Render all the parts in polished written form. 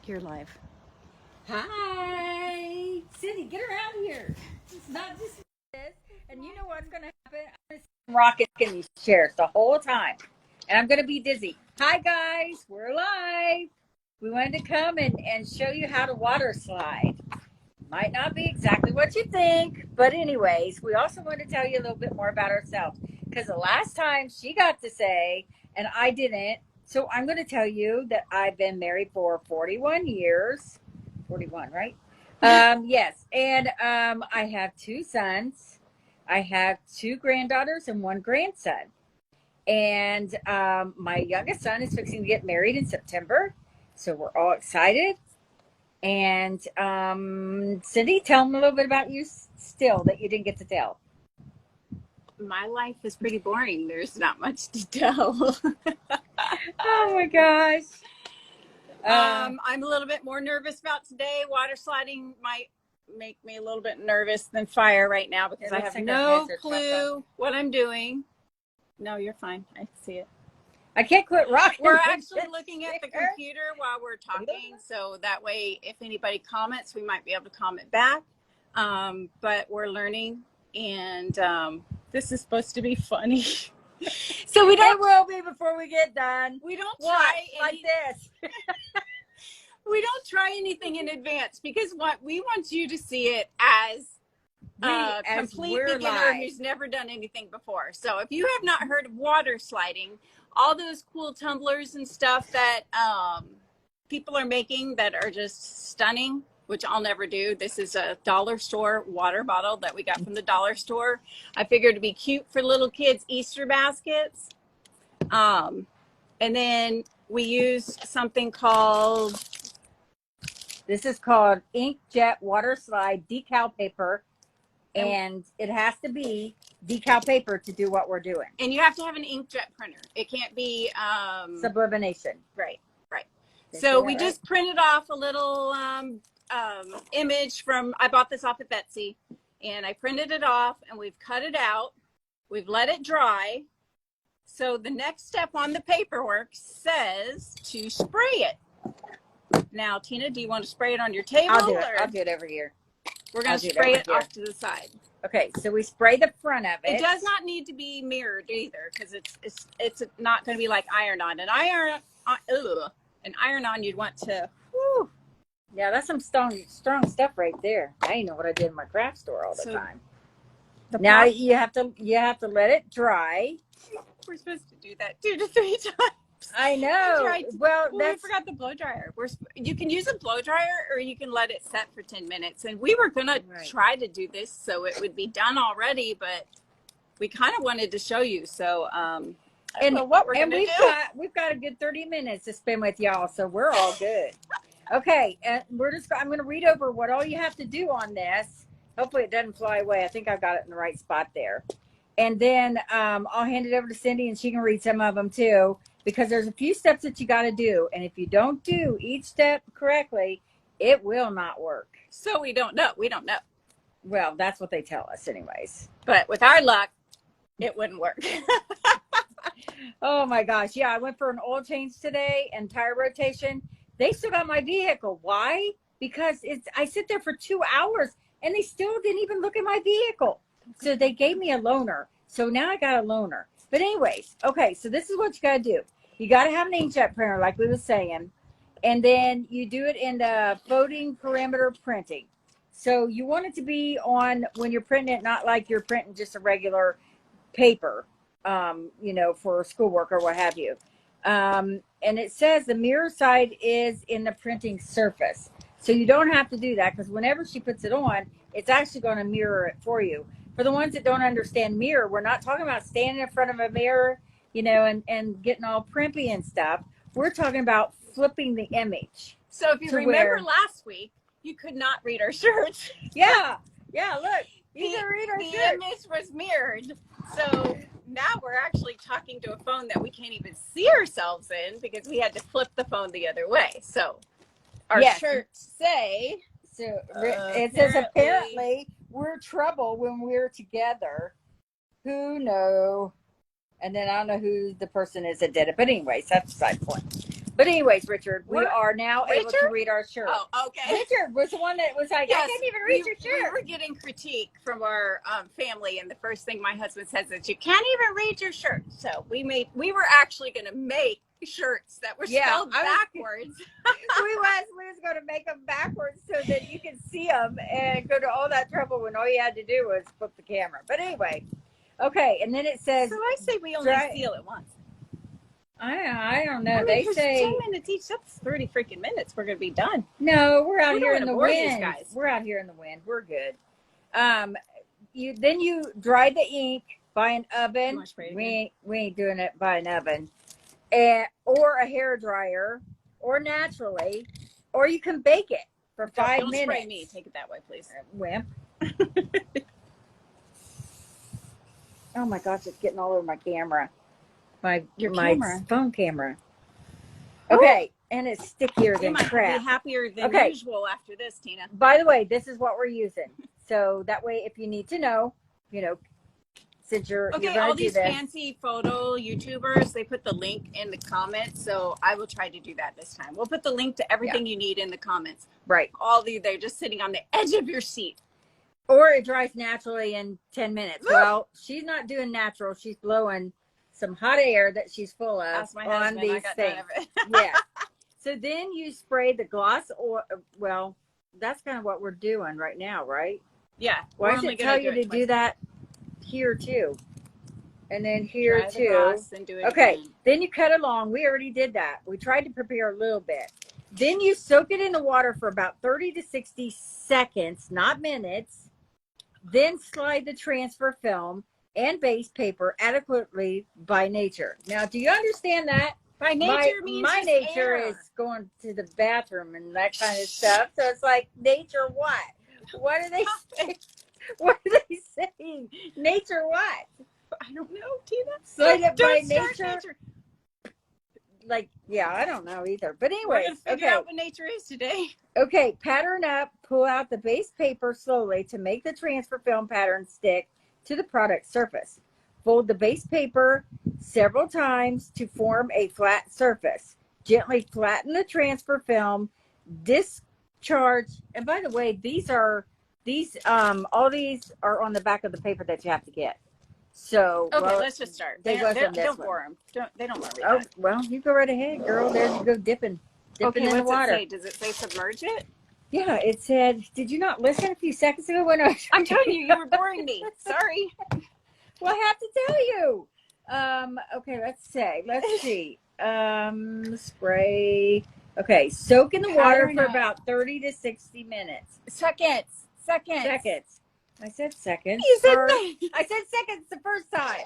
You're live. Hi, Cindy, get around here. It's not just this. And you know what's going to happen? I'm going to rock in these chairs the whole time. And I'm going to be dizzy. Hi, guys. We're live. We wanted to come and show you how to water slide. Might not be exactly what you think. But anyways, we also want to tell you a little bit more about ourselves. Because the last time she got to say, and I didn't. So I'm going to tell you that I've been married for 41 years. 41, right? Yes. And I have two sons. I have two granddaughters and one grandson. And my youngest son is fixing to get married in September. So we're all excited. And Cindy, tell them a little bit about you still that you didn't get to tell. My life is pretty boring. There's not much to tell. Oh my gosh. I'm a little bit more nervous about today. Water sliding might make me a little bit nervous than fire right now because I have no clue what I'm doing. No, you're fine. I can see it. I can't quit rocking. We're actually looking at the computer while we're talking, so that way if anybody comments, we might be able to comment back. But we're learning, and this is supposed to be funny. So we don't. It will be before we get done. We don't try like this. We don't try anything in advance because what we want you to see it as a complete beginner who's never done anything before. So if you have not heard of water sliding, all those cool tumblers and stuff that people are making that are just stunning, which I'll never do. This is a dollar store water bottle that we got from the dollar store. I figured it'd be cute for little kids' Easter baskets. And then we use something called, this is called Inkjet Waterslide decal paper. And it has to be decal paper to do what we're doing. And you have to have an inkjet printer. It can't be sublimation. Right. So we just printed off a little image from, I bought this off at Betsy, and I printed it off and we've cut it out. We've let it dry. So the next step on the paperwork says to spray it. Now, Tina, do you want to spray it on your table? I'll do it. I'll do it over here. We're going to spray it off to the side. Okay, so we spray the front of it. It does not need to be mirrored either, because it's not going to be like iron-on. An iron-on, you'd want to. Whew. Yeah, that's some strong stuff right there. I know what I did in my craft store all the time. Now you have to let it dry. We're supposed to do that 2 to 3 times. I know. Well, we forgot the blow dryer. You can use a blow dryer, or you can let it set for 10 minutes. And we were gonna try to do this so it would be done already, but we kind of wanted to show you. So I don't know what we're gonna do. We've got a good 30 minutes to spend with y'all, so we're all good. Okay, and I'm gonna read over what all you have to do on this. Hopefully it doesn't fly away. I think I've got it in the right spot there. And then I'll hand it over to Cindy, and she can read some of them too. Because there's a few steps that you got to do. And if you don't do each step correctly, it will not work. So we don't know. We don't know. Well, that's what they tell us anyways. But with our luck, it wouldn't work. Oh my gosh. Yeah, I went for an oil change today and tire rotation. They still got my vehicle. Why? Because I sit there for 2 hours and they still didn't even look at my vehicle. So they gave me a loaner. So now I got a loaner. But anyways, okay, so this is what you got to do. You got to have an inkjet printer, like we were saying, and then you do it in the floating parameter printing. So you want it to be on when you're printing it, not like you're printing just a regular paper, for schoolwork or what have you. And it says the mirror side is in the printing surface. So you don't have to do that because whenever she puts it on, it's actually going to mirror it for you. For the ones that don't understand mirror, we're not talking about standing in front of a mirror, and getting all primpy and stuff. We're talking about flipping the image. So if you remember last week, you could not read our shirts. Yeah, look. You can read our shirts. The image was mirrored. So now we're actually talking to a phone that we can't even see ourselves in because we had to flip the phone the other way. So our shirts say... So it says apparently we're trouble when we're together. Who knows? And then I don't know who the person is that did it. But anyways, that's the side point. But anyways, Richard, we What? are now able to read our shirt. Oh, okay. Richard was the one that was like, Yes, I can't even read your shirt. We were getting critique from our family, and the first thing my husband says is, "You can't even read your shirt." So we were actually going to make shirts that were spelled backwards. we was going to make them backwards so that you can see them and go to all that trouble when all you had to do was flip the camera. But anyway, okay, and then it says. So I say we only seal it once. I don't know. I mean, they say 10 minutes each. That's 30 freaking minutes. We're going to be done. No, we're out here in the wind. Guys. We're out here in the wind. We're good. You dry the ink by an oven. We ain't doing it by an oven, or a hair dryer, or naturally, or you can bake it for 5 minutes. Don't spray me. Take it that way, please. Wimp. Oh my gosh, it's getting all over my camera. My phone camera. Okay, and it's stickier than crap. I'll be happier than usual after this, Tina. By the way, this is what we're using. So that way, if you need to know, since you're all these fancy photo YouTubers, they put the link in the comments. So I will try to do that this time. We'll put the link to everything you need in the comments. Right. All they're just sitting on the edge of your seat. Or it dries naturally in 10 minutes. Well, she's not doing natural. She's blowing some hot air that she's full of on these things. Yeah. So then you spray the gloss oil. Well, that's kind of what we're doing right now, right? Yeah. Why does it tell you to do that here too? And then here too. Okay. Then you cut along. We already did that. We tried to prepare a little bit. Then you soak it in the water for about 30 to 60 seconds, not minutes. Then slide the transfer film and base paper adequately by nature. Now, do you understand that? By nature means my nature air. is going to the bathroom and that kind of stuff. So it's like, nature what? What are they saying? What are they saying? Nature what? I don't know, Tina. Slide it by nature. Like, yeah, I don't know either. But anyway, we're gonna figure out what nature is today. Okay, pattern up, pull out the base paper slowly to make the transfer film pattern stick to the product surface. Fold the base paper several times to form a flat surface. Gently flatten the transfer film, discharge. And by the way, all these are on the back of the paper that you have to get. So okay, let's just start. Don't bore them. They don't want to read that. Well, you go right ahead, girl. There you go, dipping in the water. It say? Does it say submerge it? Yeah, it said. Did you not listen a few seconds ago when I'm telling you, you were boring me. Sorry. Well, I have to tell you. Okay, let's see. Spray. Okay, soak in the water for about 30 to 60 minutes. Seconds. I said seconds. You said I said seconds the first time.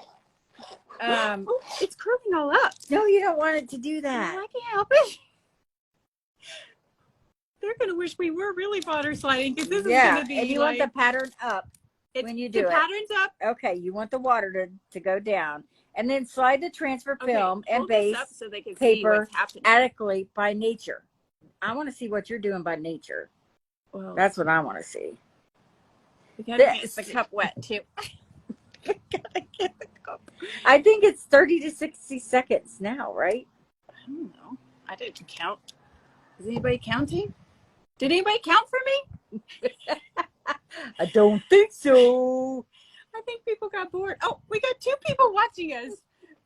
It's curling all up. No, you don't want it to do that. I can't help it. They're going to wish we were really water sliding because this is going to be and you want the pattern up when you do it. The pattern's up. Okay, you want the water to go down. And then slide the transfer film and base so they can paper see what's adequately by nature. I want to see what you're doing by nature. Well, that's what I want to see. We gotta get the cup wet too. Gotta get the cup. I think it's 30 to 60 seconds now, right? I don't know. I didn't count. Is anybody counting? Did anybody count for me? I don't think so. I think people got bored. Oh, we got 2 people watching us.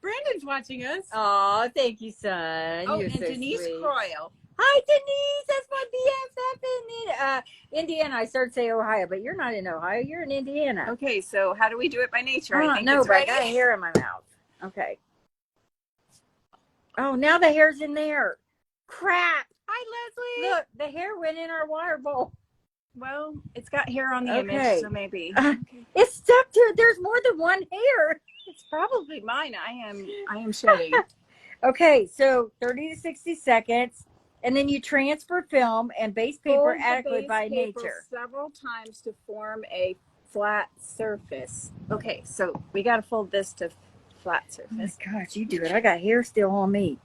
Brandon's watching us. Oh, thank you, son. Oh, You're and so Denise sweet. Croyle. Hi, Denise. That's my BFF in Indiana. I started to say Ohio, but you're not in Ohio. You're in Indiana. Okay, so how do we do it by nature? I don't know, but I got hair in my mouth. Okay. Oh, now the hair's in there. Crap. Hi, Leslie. Look, the hair went in our water bowl. Well, it's got hair on the image, so maybe. It's stuck to it. There's more than one hair. It's probably mine. I am shedding. Okay, so 30 to 60 seconds. And then you transfer film and base paper adequately by nature. Several times to form a flat surface. Okay, so we got to fold this to flat surface. Oh my gosh, you do it. I got hair still on me.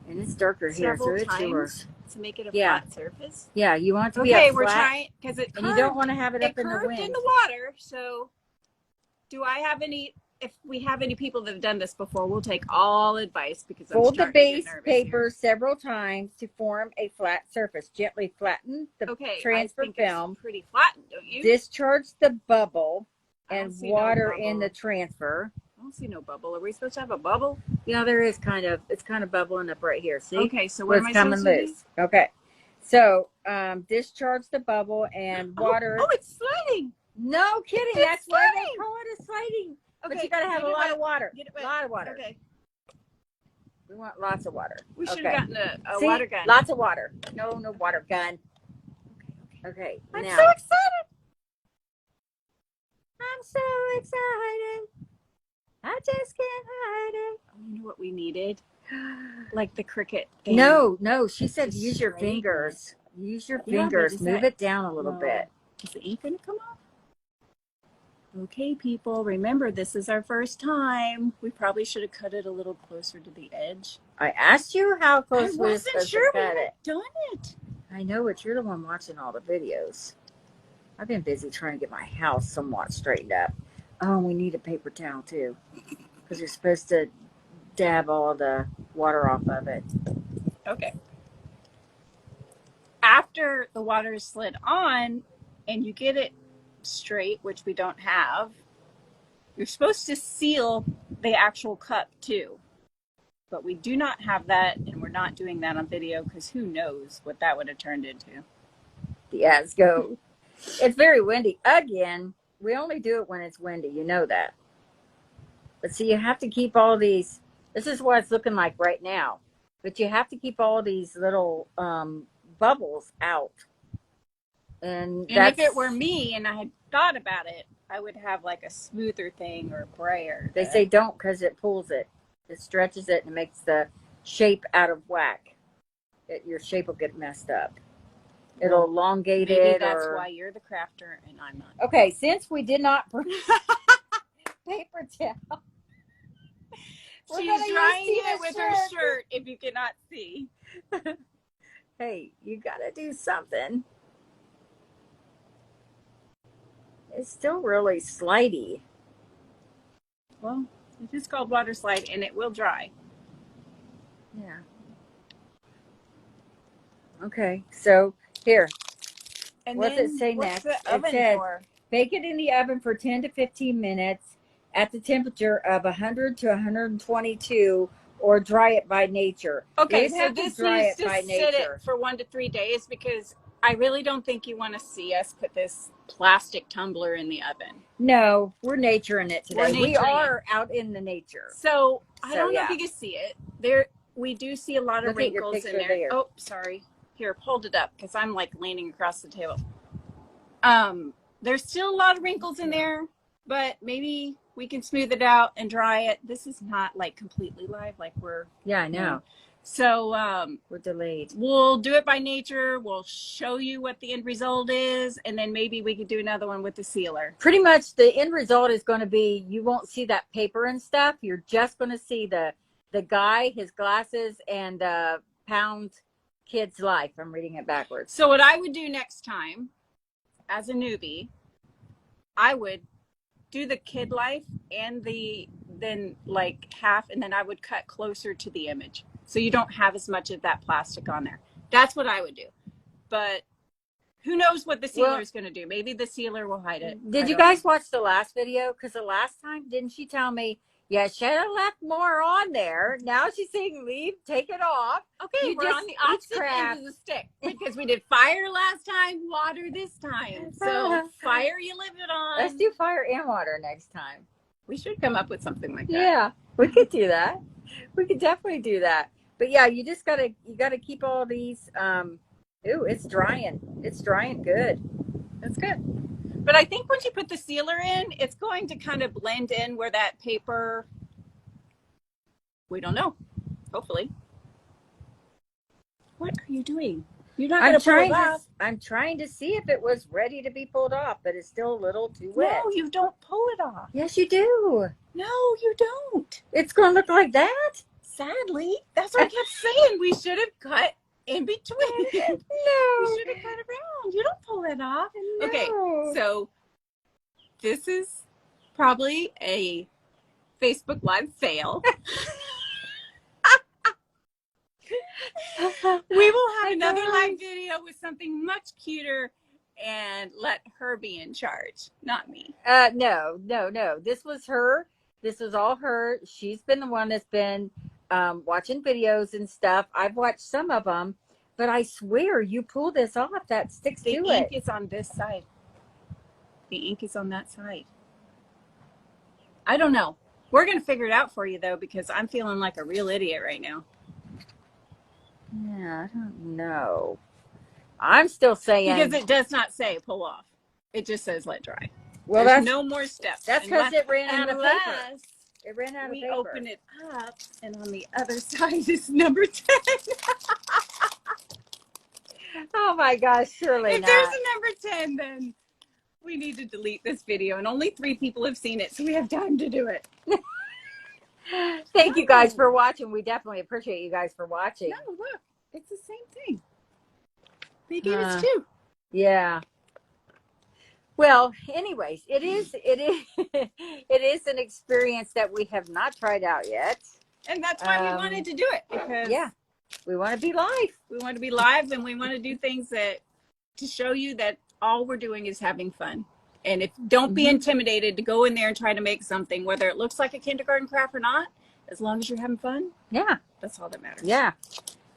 And it's darker here, so it's yours. To make it a flat surface? Yeah, you want it to be a flat. Okay, we're trying, because it curved. And you don't want to have it up in the wind. It curved in the water, so do I have any if we have any people that have done this before, we'll take all advice because I'm fold the starting to get base nervous paper here. several times to form a flat surface. Gently flatten the transfer I think film. it's pretty flattened, don't you? Discharge the bubble and water no in the transfer. I don't see no bubble. Are we supposed to have a bubble? Yeah, there is kind of. It's kind of bubbling up right here. See? Okay, so what am I supposed to do? Okay. So discharge the bubble and water. Oh, it's sliding. No kidding. That's why they call it a sliding. Okay, but you got to have a lot of water. Get it wet. A lot of water. Okay. We want lots of water. We should have gotten a See? water gun. Lots of water. No water gun. Okay. I'm now. so excited. I'm so excited. I just can't hide it. Oh, you know what we needed? Like the cricket thing. No. She said use your fingers. Use your fingers. Move it down a little bit. Is the ink going to come off? Okay, people, remember this is our first time. We probably should have cut it a little closer to the edge. I asked you how close we were supposed to sure cut it. Done it. I know, but you're the one watching all the videos. I've been busy trying to get my house somewhat straightened up. Oh, we need a paper towel too, because you're supposed to dab all the water off of it. Okay. After the water is slid on and you get it straight, which we don't have, you're supposed to seal the actual cup too. But we do not have that, and we're not doing that on video because who knows what that would have turned into. Yeah, let's go. It's very windy. Again, we only do it when it's windy. You know that. But see, you have to keep all these. This is what it's looking like right now. But you have to keep all these little bubbles out. And if it were me and I had thought about it, I would have like a smoother thing or a brayer. They say don't because it pulls it. It stretches it and makes the shape out of whack. Your shape will get messed up. It'll elongate it. Maybe that's why you're the crafter and I'm not. Okay, since we did not bring paper towel. She's drying it with her shirt if you cannot see. Hey, you gotta do something. It's still really slidey. Well, it is called Waterslide and it will dry. Yeah. Okay, so here. And what does it say next? The oven it says, for? Bake it in the oven for 10 to 15 minutes at the temperature of 100 to 122 or dry it by nature. Okay, so this needs to sit it for 1 to 3 days because I really don't think you want to see us put this plastic tumbler in the oven. No, we're naturing it today. We are out in the nature. So I don't know if you can see it. We do see a lot of wrinkles in there. Oh, sorry. Here, hold it up because I'm like leaning across the table. There's still a lot of wrinkles in there, but maybe we can smooth it out and dry it. This is not like completely live, like we're. Yeah, I know. So we're delayed. We'll do it by nature. We'll show you what the end result is, and then maybe we could do another one with the sealer. Pretty much the end result is going to be you won't see that paper and stuff. You're just going to see the guy, his glasses, and the pound kid's life. I'm reading it backwards. So what I would do next time, as a newbie, I would do the kid life and then like half, and then I would cut closer to the image. So you don't have as much of that plastic on there. That's what I would do. But who knows what the sealer is going to do. Maybe the sealer will hide it. Did you guys watch the last video? Because the last time, didn't she tell me, yeah, should have left more on there. Now she's saying leave, take it off. Okay, we're on the opposite end of the stick. Because we did fire last time, water this time. So fire you leave it on. Let's do fire and water next time. We should come up with something like that. Yeah, we could do that. We could definitely do that. But yeah, you gotta keep all these. Ooh, it's drying. It's drying good. That's good. But I think once you put the sealer in, it's going to kind of blend in where that paper. We don't know. Hopefully. What are you doing? You're not going to pull it off. I'm trying to see if it was ready to be pulled off, but it's still a little too wet. No, you don't pull it off. Yes, you do. No, you don't. It's going to look like that? Sadly, that's what I kept saying. We should have cut in between. No. We should have cut around. You don't pull it off. No. Okay, so this is probably a Facebook Live fail. We will have another live video with something much cuter and let her be in charge, not me. No. This was her. This was all her. She's been the one that's been watching videos and stuff. I've watched some of them, but I swear you pull this off, that sticks to it. The ink is on this side. The ink is on that side. I don't know. We're going to figure it out for you, though, because I'm feeling like a real idiot right now. Yeah, I don't know. I'm still saying. Because it does not say pull off. It just says let dry. Well, there's no more steps. That's because it ran out of paper. It ran out of paper. We open it up, and on the other side is number 10. Oh my gosh, surely if not. There's a number 10, then we need to delete this video, and only 3 people have seen it, so we have time to do it. Thank you guys for watching. We definitely appreciate you guys for watching. No, look, it's the same thing. They gave us 2. Yeah. Well, anyways, it is it is an experience that we have not tried out yet, and that's why we wanted to do it, because we want to be live. We want to be live, and we want to do things to show you that all we're doing is having fun. And don't be intimidated to go in there and try to make something, whether it looks like a kindergarten craft or not. As long as you're having fun, that's all that matters. Yeah,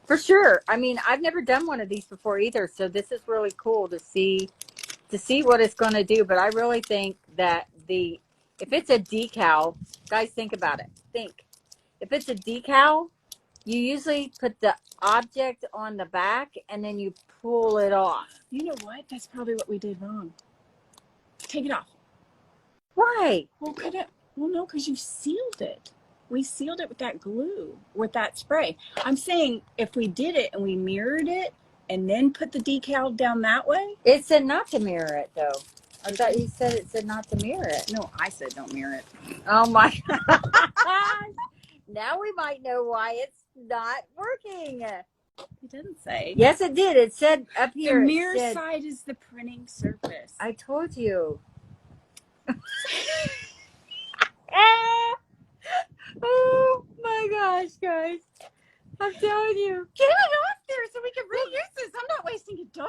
for sure. I mean, I've never done one of these before either, so this is really cool to see what it's going to do. But I really think that if it's a decal, guys, think about it. If it's a decal, you usually put the object on the back and then you pull it off. You know what? That's probably what we did wrong. Take it off. Why? Well, no, because you sealed it. We sealed it with that glue, with that spray. I'm saying if we did it and we mirrored it and then put the decal down that way. It said not to mirror it, though. I thought you said it said not to mirror it. No, I said don't mirror it. Oh, my God. Now we might know why it's not working. It doesn't say. Yes, it did. It said up here. The mirror side is the printing surface. I told you. Oh my gosh, guys. I'm telling you. Get it off there so we can reuse this. I'm not wasting $1.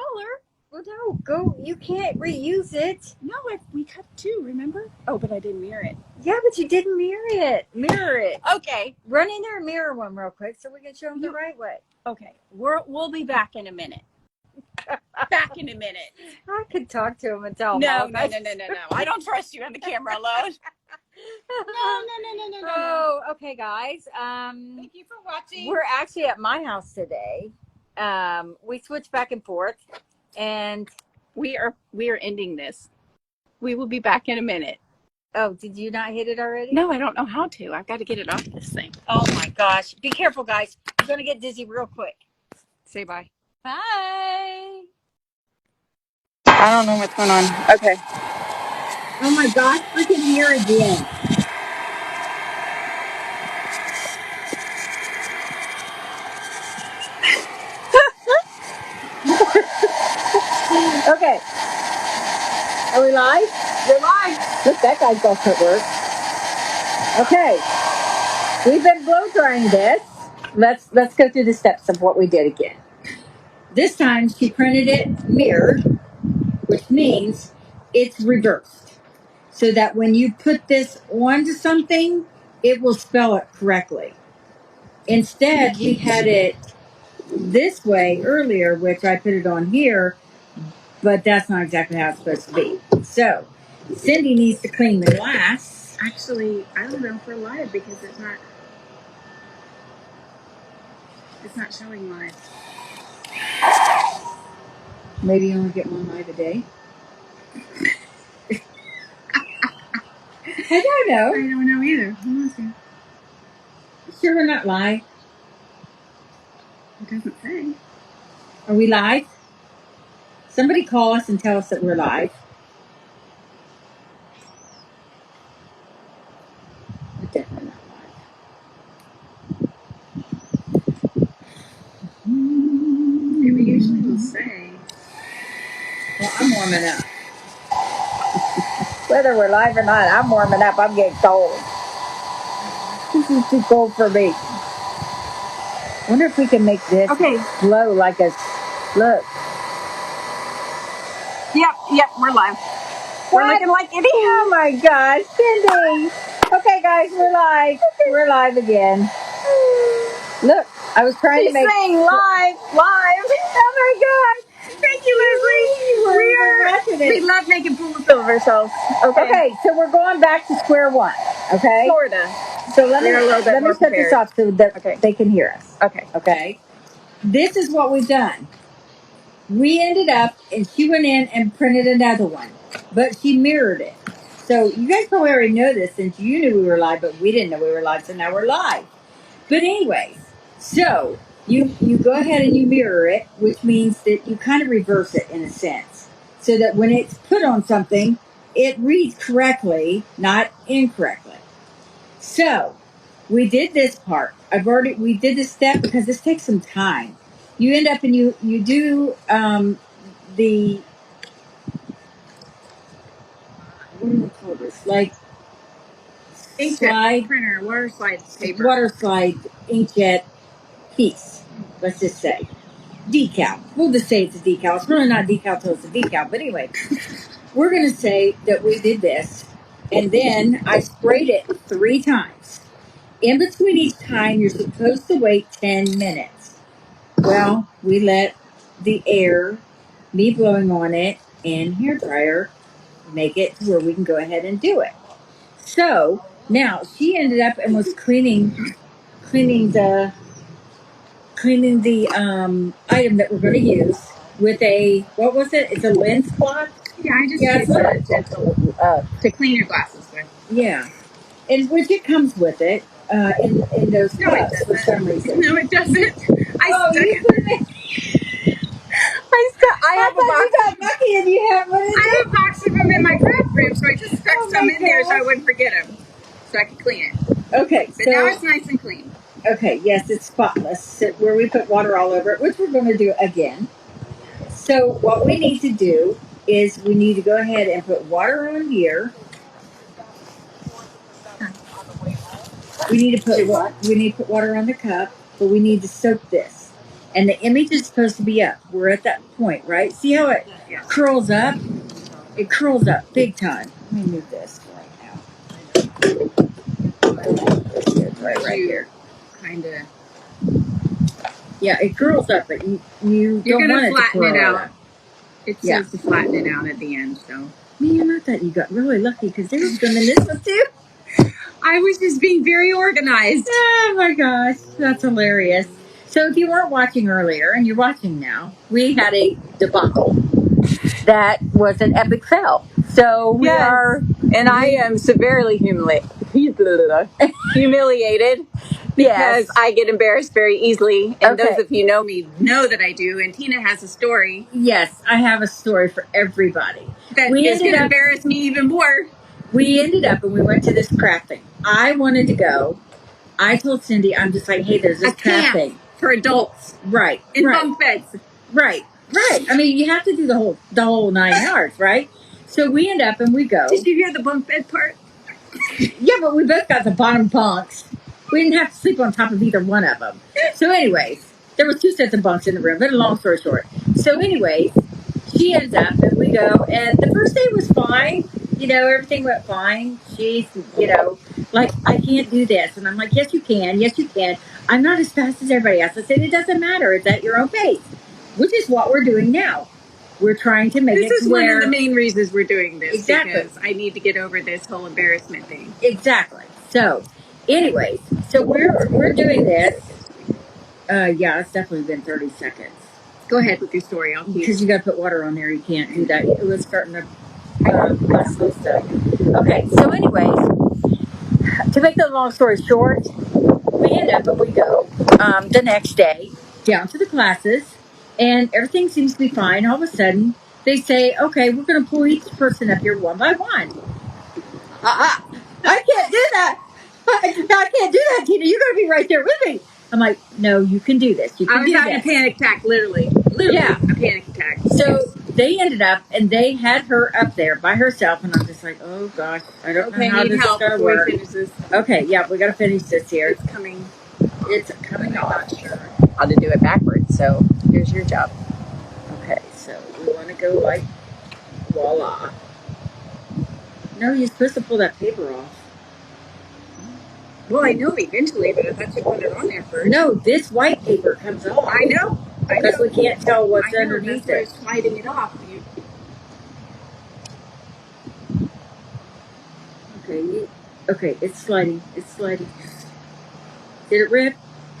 Well, no, go. You can't reuse it. No, we cut 2, remember? Oh, but I didn't mirror it. Yeah, but you didn't mirror it. Mirror it. Okay. Run in there and mirror one real quick so we can show them the right way. Okay. We'll be back in a minute. Back in a minute. I could talk to him and tell him. No. I don't trust you on the camera alone. No. Oh, okay, guys. Thank you for watching. We're actually at my house today. We switch back and forth, and we are ending this. We will be back in a minute. Oh, did you not hit it already? No, I don't know how to. I've got to get it off this thing. Oh my gosh. Be careful, guys. I'm going to get dizzy real quick. Say bye. Bye. I don't know what's going on. Okay. Oh my gosh, freaking here again. Okay. Are we live? We're live. Look, that guy's got to work. Okay. We've been blow drying this. Let's go through the steps of what we did again. This time she printed it mirrored, which means it's reversed. So that when you put this onto something, it will spell it correctly. Instead, we had it this way earlier, which I put it on here, but that's not exactly how it's supposed to be. So, Cindy needs to clean the glass. Actually, I don't know if we're live because it's not showing live. Maybe you only get one live a day. I don't know. I don't know either. Sure we're not live? It doesn't say. Are we live? Somebody call us and tell us that we're live. We're definitely not live. It usually will say. Well, I'm warming up. Whether we're live or not, I'm warming up. I'm getting cold. this is too cold for me. I wonder if we can make this glow like a look. Yep, we're live. What? We're looking like idiots. Oh my gosh, Cindy. Okay, guys, we're live. We're live again. Look, I was trying to make. She's saying live. Oh my God. Thank you, Leslie. We love making fools of ourselves. Okay, so we're going back to square one. Okay. Sorta. So let me shut this off so that they can hear us. Okay. This is what we've done. We ended up, and she went in and printed another one, but she mirrored it. So you guys probably already know this since you knew we were live, but we didn't know we were live, so now we're live. But anyways, so you go ahead and you mirror it, which means that you kind of reverse it in a sense, so that when it's put on something, it reads correctly, not incorrectly. So we did this part. We did this step because this takes some time. You end up and you do the, what do you call this? Like inkjet printer, Waterslide paper. Waterslide inkjet piece, let's just say. Decal. We'll just say it's a decal. It's really not decal until it's a decal. But anyway, we're going to say that we did this. And then I sprayed it 3 times. In between each time, you're supposed to wait 10 minutes. Well, we let the air, me blowing on it, and hairdryer make it to where we can go ahead and do it. So now she ended up and was cleaning the item that we're going to use with a, what was it? It's a lens cloth. Yeah, I just use a gentle to clean your glasses with. Yeah, and which it comes with it in those cups for some reason. No, it doesn't. I have a box. You got lucky and you have one. I have a box of them in my craft room, so I just stuck some in there so I wouldn't forget them, so I could clean it. Okay, but now it's nice and clean. Okay, yes, it's spotless. Where we put water all over it, which we're going to do again. So what we need to do is we need to go ahead and put water on here. We need to put water on the cup, but we need to soak this. And the image is supposed to be up. We're at that point, right? See how it curls up? It curls up big time. Let me move this right now. Right here. Kind of. Yeah, it curls up, but you're going to flatten it out. It says to flatten it out at the end, so. Man, I thought you got really lucky because they were filming this one too. I was just being very organized. Oh my gosh, that's hilarious. So if you weren't watching earlier and you're watching now, we had a debacle. That was an epic fail. So we are... And I am severely humiliated because I get embarrassed very easily. And those of you know me know that I do. And Tina has a story. Yes, I have a story for everybody. That is going to embarrass me even more. We ended up and we went to this crafting. I wanted to go. I told Cindy, I'm just like, hey, there's this crafting. For adults. Right. In bunk beds. Right. I mean, you have to do the whole 9 yards, right? So we end up and we go. Did you hear the bunk bed part? Yeah, but we both got the bottom bunks. We didn't have to sleep on top of either one of them. So anyways, there was 2 sets of bunks in the room, but a long story short. So anyways, she ends up and we go, and the first day was fine. You know, everything went fine. She's, like, I can't do this. And I'm like, yes, you can. Yes, you can. I'm not as fast as everybody else. I said, it doesn't matter. It's at your own pace, which is what we're doing now. We're trying to make it This is one of the main reasons we're doing this. Exactly. Because I need to get over this whole embarrassment thing. Exactly. So, anyways, so we're doing this. Yeah, it's definitely been 30 seconds. Go ahead with your story. Because you got to put water on there. You can't do that. It was starting to bust and stuff. Okay, so anyways, to make the long story short, we end up and we go the next day down to the classes, and everything seems to be fine. All of a sudden, they say, okay, we're going to pull each person up here one by one. I can't do that. I can't do that, Tina. You're going to be right there with me. I'm like, no, you can do this. You can do this. I was having a panic attack, literally a panic attack. So they ended up, and they had her up there by herself, and I'm just just like, oh gosh, I don't know how this is gonna work. Okay, yeah, we gotta finish this here. It's coming. It's coming I'm off. not sure how to do it backwards, so here's your job. Okay, so we want to go like voila. No, you're supposed to pull that paper off. Well, I know eventually, but I thought you put it on there first. No, this white paper comes off. I know. Because we can't tell what's underneath it. That's why I was sliding it off. Okay, it's sliding. It's sliding. Did it rip?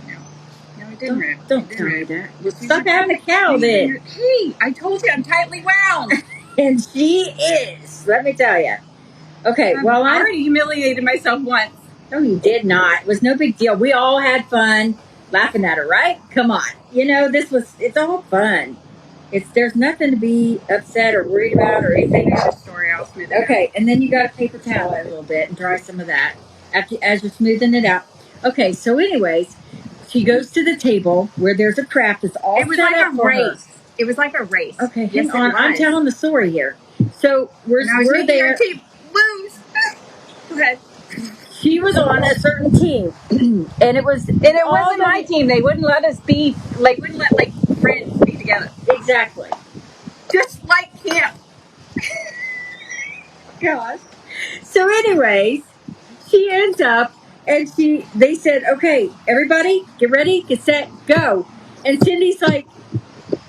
No, it didn't rip. Don't tell me that. Well, stop having a cow then. Hey, I told you I'm tightly wound. And she is. Let me tell you. Okay, well, I already humiliated myself once. No, you did not. It was no big deal. We all had fun laughing at her, right? Come on. You know, it's all fun. There's nothing to be upset or worried about or anything. Story, I'll smooth it out. Okay, and then you got to paper towel it a little bit and dry some of that as you're smoothing it out. Okay, so anyways, she goes to the table where there's a craft that's all set up for her. It was like a race. Okay, hang on. I'm telling the story here. So we're there. Go ahead. She was on a certain team, and it wasn't my team. They wouldn't let us be wouldn't let friends be together. Exactly. Just like camp. Gosh. So, anyways, she ends up, and they said, "Okay, everybody, get ready, get set, go." And Cindy's like,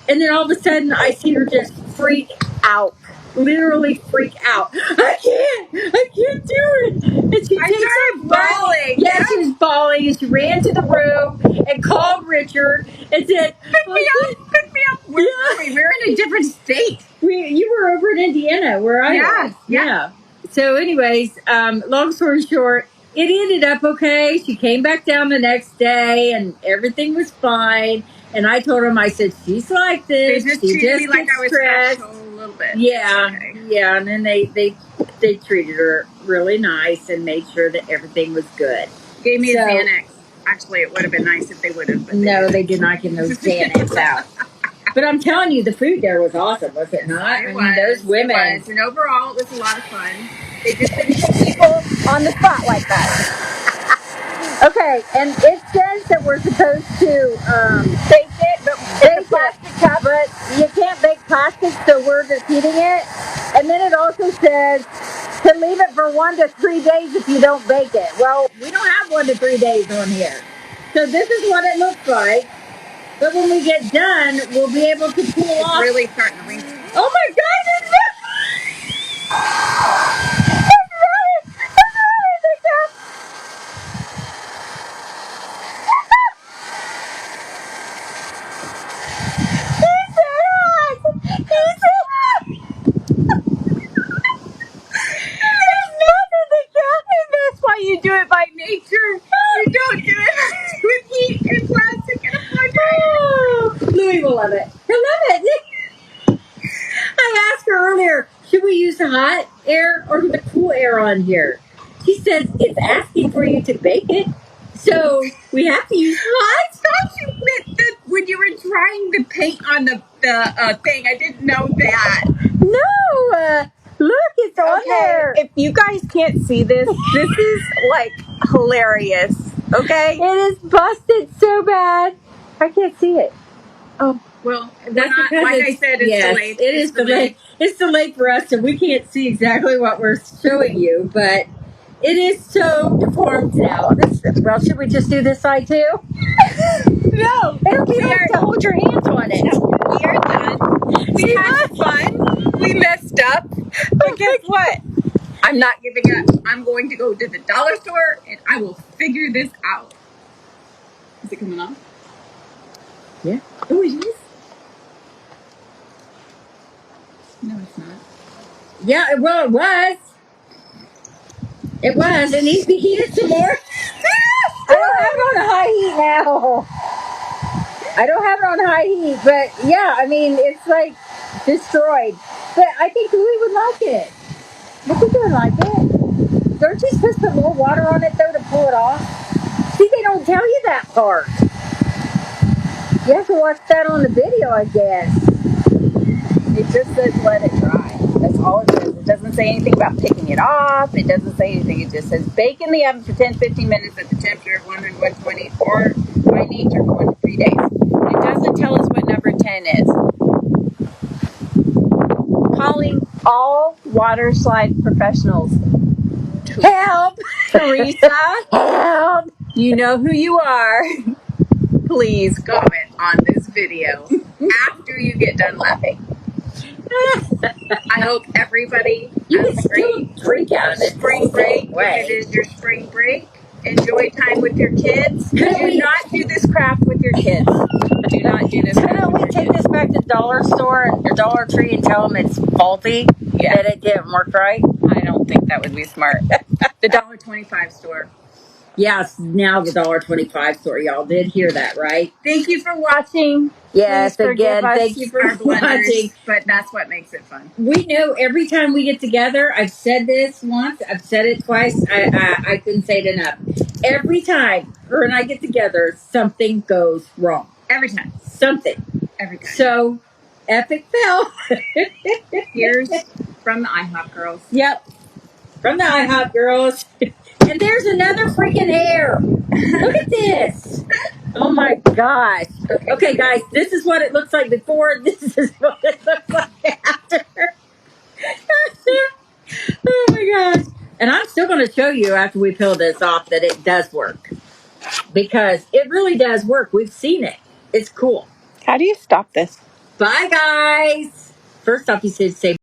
and then all of a sudden, I see her just freak out. Literally freak out. I can't do it. And she takes her bawling. Yeah, she was bawling, and she ran to the room and called Richard and said, pick me up. Where were we? We were in a different state. You were over in Indiana where I was. Yeah. So anyways, long story short, it ended up okay. She came back down the next day and everything was fine. And I told him, I said, she's like this. They just treated me like I was special a little bit. Yeah, yeah. And then they treated her really nice and made sure that everything was good. Gave me a Xanax. Actually, it would have been nice if they would have. No, they did not give those Xanax out. But I'm telling you, the food there was awesome, was it not? It was. Those women. It was. And overall, it was a lot of fun. They just didn't put people on the spot like that. Okay, and it says that we're supposed to bake it, but bake plastic cup, but you can't bake plastic, so we're just heating it. And then it also says to leave it for 1 to 3 days if you don't bake it. Well, we don't have 1 to 3 days on here. So this is what it looks like. But when we get done, we'll be able to pull off. It's really starting to wrinkle. Oh my God! You do it by nature. You don't do it with heat and plastic and a refrigerator. Louis will love it. He'll love it. I asked her earlier, should we use the hot air or the cool air on here? She says it's asking for you to bake it, so we have to use hot. Thought you meant that when you were trying the paint on the thing. I didn't know that. No. Look, it's on there. If you guys can't see this, this is like hilarious. Okay? It is busted so bad. I can't see it. Oh. Well, that's because like I said, it's delayed. It is delayed. It's delayed for us, so we can't see exactly what we're showing you, but it is so deformed now. Well, should we just do this side too? No. It'll be hard to hold your hands on it. We are done. We had fun. We messed up. But guess what? I'm not giving up. I'm going to go to the dollar store and I will figure this out. Is it coming off? Yeah. Oh, it is? No, it's not. Yeah, well, it was. It was. It needs to be heated some more. I don't have it on high heat now. I don't have it on high heat, but yeah, I mean, it's like destroyed. But I think Louis would like it. I think he would like it. Aren't you supposed to put more water on it, though, to pull it off? See, they don't tell you that part. You have to watch that on the video, I guess. It just says let it dry. That's all it says. It doesn't say anything about picking it off. It doesn't say anything. It just says bake in the oven for 10-15 minutes at the temperature of 100 120 or by nature for 1 to 3 days. It doesn't tell us what number 10 is. Calling all Waterslide professionals. Help! Teresa! Help! You know who you are. Please comment on this video after you get done laughing. I hope everybody has a great drink out of it. spring break. If it is your spring break, enjoy time with your kids. Do not do this craft with your kids. Do not do this. Couldn't we take this back to the dollar store or Dollar Tree and tell them it's faulty? Yeah. That it didn't work right? I don't think that would be smart. The $1.25 store. Yes, now the $1.25 store. Y'all did hear that, right? Thank you for watching. Yes, Please again, forgive us thank you for our blunders, watching. but that's what makes it fun. We know every time we get together, I've said this once, I've said it twice, I couldn't say it enough. Every time her and I get together, something goes wrong. Every time. Something. Every time. So, epic fail. Here's from the IHOP girls. Yep. From the IHOP girls. And there's another freaking hair. Look at this. Oh my gosh. Okay, guys, this is what it looks like before. This is what it looks like after. Oh my gosh. And I'm still going to show you after we peel this off that it does work. Because it really does work. We've seen it. It's cool. How do you stop this? Bye, guys. First off, you said say